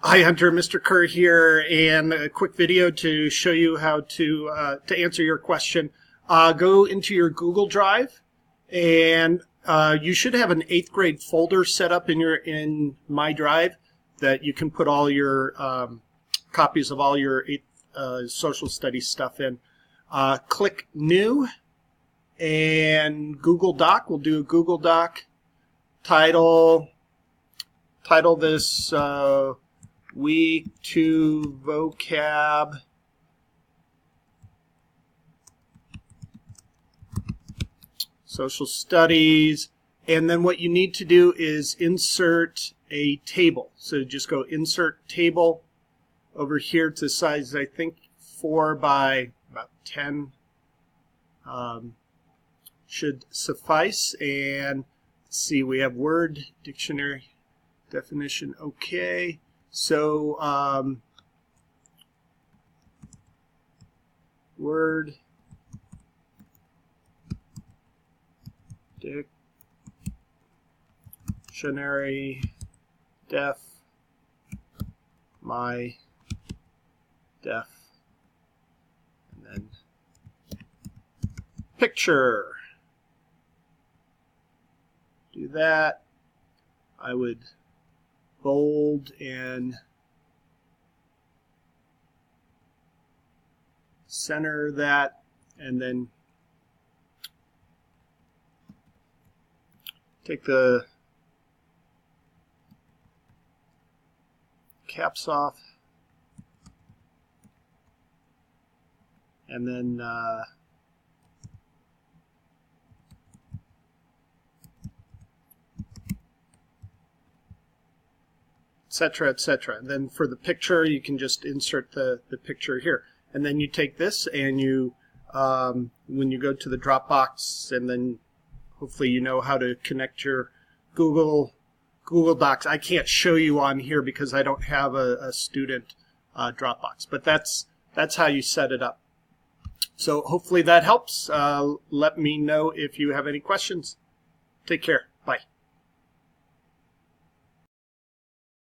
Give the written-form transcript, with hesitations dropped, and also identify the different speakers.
Speaker 1: Hi Hunter, Mr. Kerr here, and a quick video to show you how to answer your question. Go into your Google Drive, and you should have an 8th grade folder set up in My Drive that you can put all your copies of all your social studies stuff in. Click New, and Google Doc. We'll do a Google Doc. Title this Week 2 Vocab Social Studies, and then what you need to do is insert a table. So just go Insert Table over here to size, I think 4 by about 10 should suffice. And let's see, we have word, dictionary, definition, okay. So word, dictionary, def, my, def, and then picture. Do that. I would bold and center that, and then take the caps off, and then etc., etc. And then for the picture, you can just insert the picture here. And then you take this and you, when you go to the Dropbox, and then hopefully you know how to connect your Google Docs. I can't show you on here because I don't have a student Dropbox, but that's how you set it up. So hopefully that helps. Let me know if you have any questions. Take care. Bye.